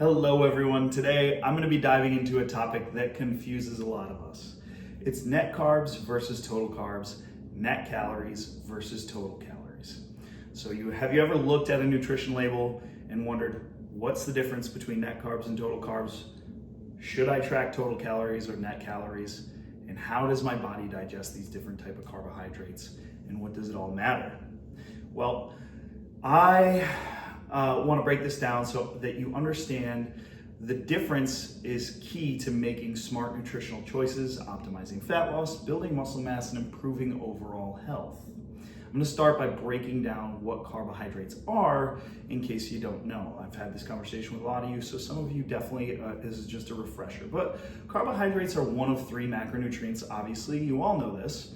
Hello everyone. Today I'm going to be diving into a topic that confuses a lot of us. It's net carbs versus total carbs, net calories versus total calories. So have you ever looked at a nutrition label and wondered what's the difference between net carbs and total carbs? Should I track total calories or net calories? And how does my body digest these different type of carbohydrates? And what does it all matter? Well, I want to break this down so that you understand the difference is key to making smart nutritional choices, optimizing fat loss, building muscle mass, and improving overall health. I'm going to start by breaking down what carbohydrates are in case you don't know. I've had this conversation with a lot of you, so some of you definitely, this is just a refresher. But carbohydrates are one of three macronutrients, obviously, you all know this,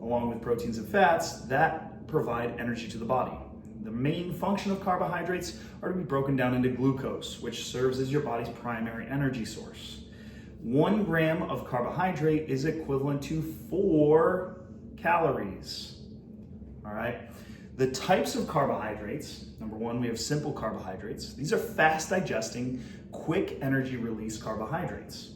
along with proteins and fats that provide energy to the body. The main function of carbohydrates are to be broken down into glucose, which serves as your body's primary energy source. 1 gram of carbohydrate is equivalent to 4 calories. All right. The types of carbohydrates, number one, we have simple carbohydrates. These are fast digesting, quick energy release carbohydrates.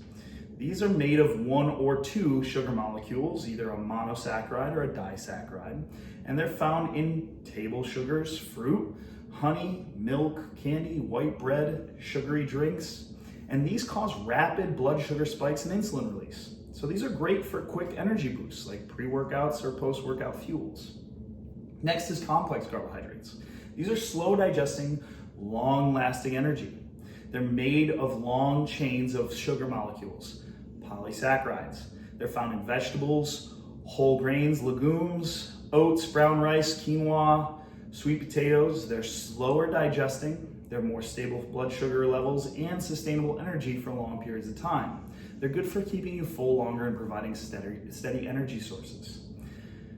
These are made of 1 or 2 sugar molecules, either a monosaccharide or a disaccharide, and they're found in table sugars, fruit, honey, milk, candy, white bread, sugary drinks, and these cause rapid blood sugar spikes and insulin release. So these are great for quick energy boosts like pre-workouts or post-workout fuels. Next is complex carbohydrates. These are slow digesting, long-lasting energy. They're made of long chains of sugar molecules, polysaccharides. They're found in vegetables, whole grains, legumes, oats, brown rice, quinoa, sweet potatoes. They're slower digesting. They're more stable blood sugar levels and sustainable energy for long periods of time. They're good for keeping you full longer and providing steady energy sources.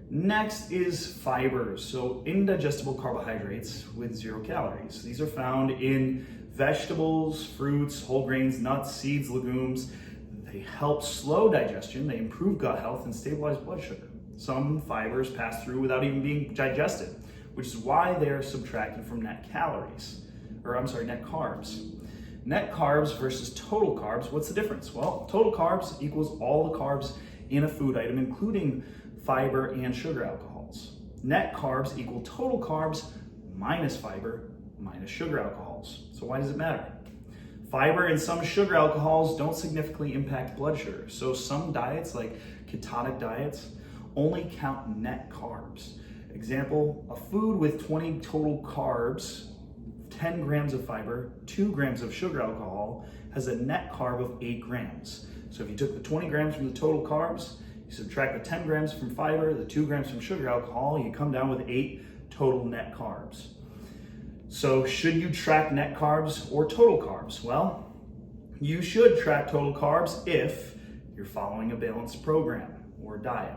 Next is fibers, so indigestible carbohydrates with 0 calories. These are found in vegetables, fruits, whole grains, nuts, seeds, legumes. They help slow digestion, they improve gut health, and stabilize blood sugar. Some fibers pass through without even being digested, which is why they are subtracted from net carbs. Net carbs versus total carbs, what's the difference? Well, total carbs equals all the carbs in a food item, including fiber and sugar alcohols. Net carbs equal total carbs minus fiber minus sugar alcohols. So why does it matter? Fiber and some sugar alcohols don't significantly impact blood sugar. So some diets, like ketogenic diets, only count net carbs. Example, a food with 20 total carbs, 10 grams of fiber, 2 grams of sugar alcohol has a net carb of 8 grams. So if you took the 20 grams from the total carbs, you subtract the 10 grams from fiber, the 2 grams from sugar alcohol, you come down with 8 total net carbs. So should you track net carbs or total carbs? Well, you should track total carbs if you're following a balanced program or diet.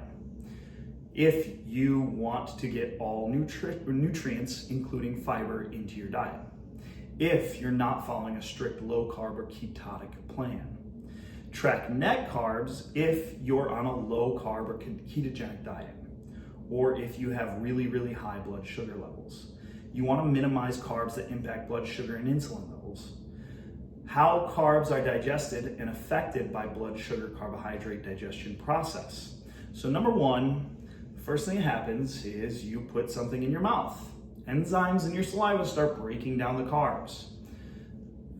If you want to get all nutrients, including fiber, into your diet. If you're not following a strict low carb or ketogenic plan. Track net carbs if you're on a low carb or ketogenic diet, or if you have really, really high blood sugar levels. You want to minimize carbs that impact blood sugar and insulin levels. How carbs are digested and affected by blood sugar carbohydrate digestion process. So number one, the first thing that happens is you put something in your mouth. Enzymes in your saliva start breaking down the carbs.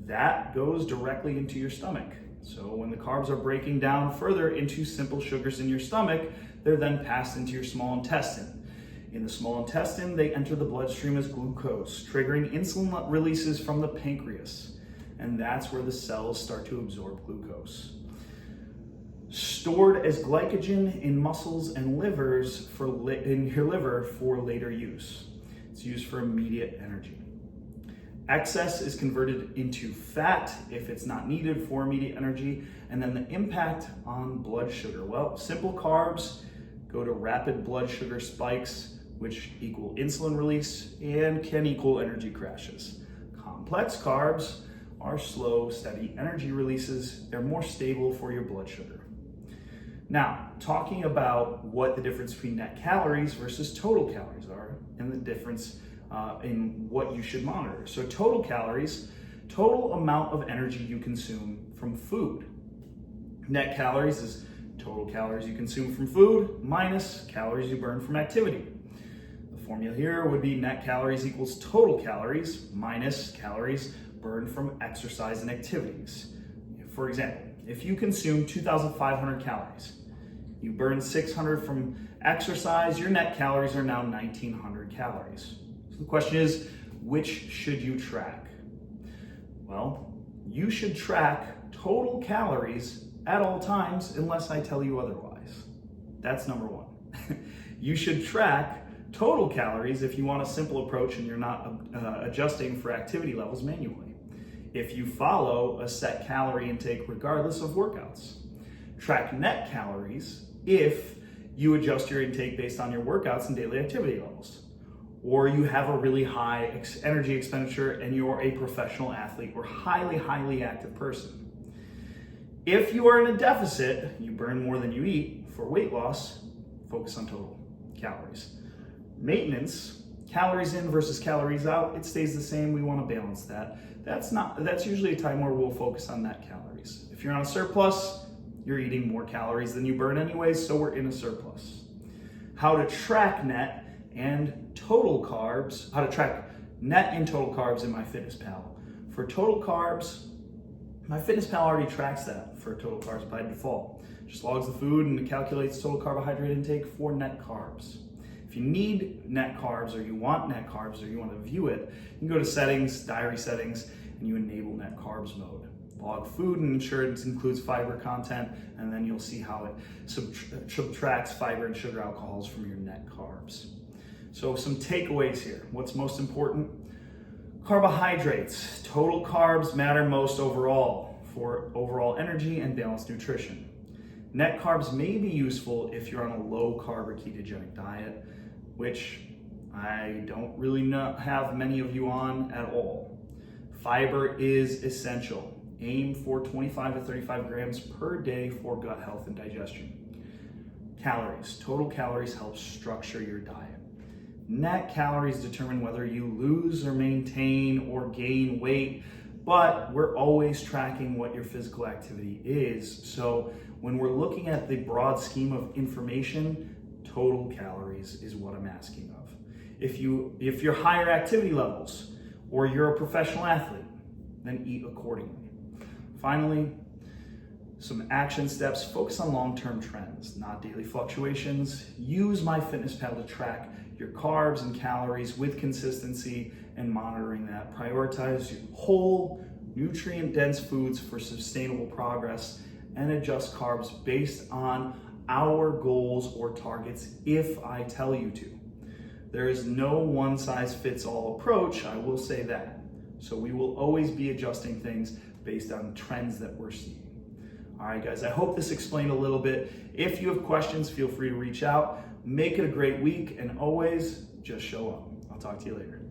That goes directly into your stomach. So when the carbs are breaking down further into simple sugars in your stomach, they're then passed into your small intestine. In the small intestine, they enter the bloodstream as glucose, triggering insulin releases from the pancreas. And that's where the cells start to absorb glucose. Stored as glycogen in muscles and livers in your liver for later use. It's used for immediate energy. Excess is converted into fat if it's not needed for immediate energy. And then the impact on blood sugar. Well, simple carbs go to rapid blood sugar spikes, which equal insulin release and can equal energy crashes. Complex carbs are slow, steady energy releases. They're more stable for your blood sugar. Now, talking about what the difference between net calories versus total calories are and the difference in what you should monitor. So total calories total amount of energy you consume from food. Net calories is total calories you consume from food minus calories you burn from activity. The formula here would be net calories equals total calories minus calories burned from exercise and activities. For example, if you consume 2,500 calories, you burn 600 from exercise, your net calories are now 1,900 calories. So the question is, which should you track? Well, you should track total calories at all times unless I tell you otherwise. That's number one. You should track total calories if you want a simple approach and you're not adjusting for activity levels manually. If you follow a set calorie intake regardless of workouts. Track net calories if you adjust your intake based on your workouts and daily activity levels, or you have a really high energy expenditure and you're a professional athlete or highly active person. If you are in a deficit, you burn more than you eat. For weight loss, focus on total calories. Maintenance, calories in versus calories out, it stays the same. We want to balance that. That's usually a time where we'll focus on net calories. If you're on a surplus, you're eating more calories than you burn anyways, so we're in a surplus. How to track net and total carbs, how to track net and total carbs in MyFitnessPal. For total carbs, MyFitnessPal already tracks that for total carbs by default. Just logs the food and it calculates total carbohydrate intake for net carbs. If you need net carbs or you want net carbs or you want to view it, you can go to settings, diary settings, and you enable net carbs mode. Log food and ensure it includes fiber content, and then you'll see how it subtracts fiber and sugar alcohols from your net carbs. So some takeaways here. What's most important? Carbohydrates. Total carbs matter most overall for overall energy and balanced nutrition. Net carbs may be useful if you're on a low carb or ketogenic diet, which I don't really have many of you on at all. Fiber is essential. Aim for 25 to 35 grams per day for gut health and digestion. Calories. Total calories help structure your diet. Net calories determine whether you lose or maintain or gain weight, but we're always tracking what your physical activity is. So when we're looking at the broad scheme of information, total calories is what I'm asking of. If you're higher activity levels or you're a professional athlete, then eat accordingly. Finally, some action steps. Focus on long-term trends, not daily fluctuations. Use MyFitnessPal to track your carbs and calories with consistency and monitoring that. Prioritize whole, nutrient-dense foods for sustainable progress and adjust carbs based on our goals or targets if I tell you to. There is no one-size-fits-all approach, I will say that. So we will always be adjusting things based on trends that we're seeing. All right, guys, I hope this explained a little bit. If you have questions, feel free to reach out. Make it a great week, and always just show up. I'll talk to you later.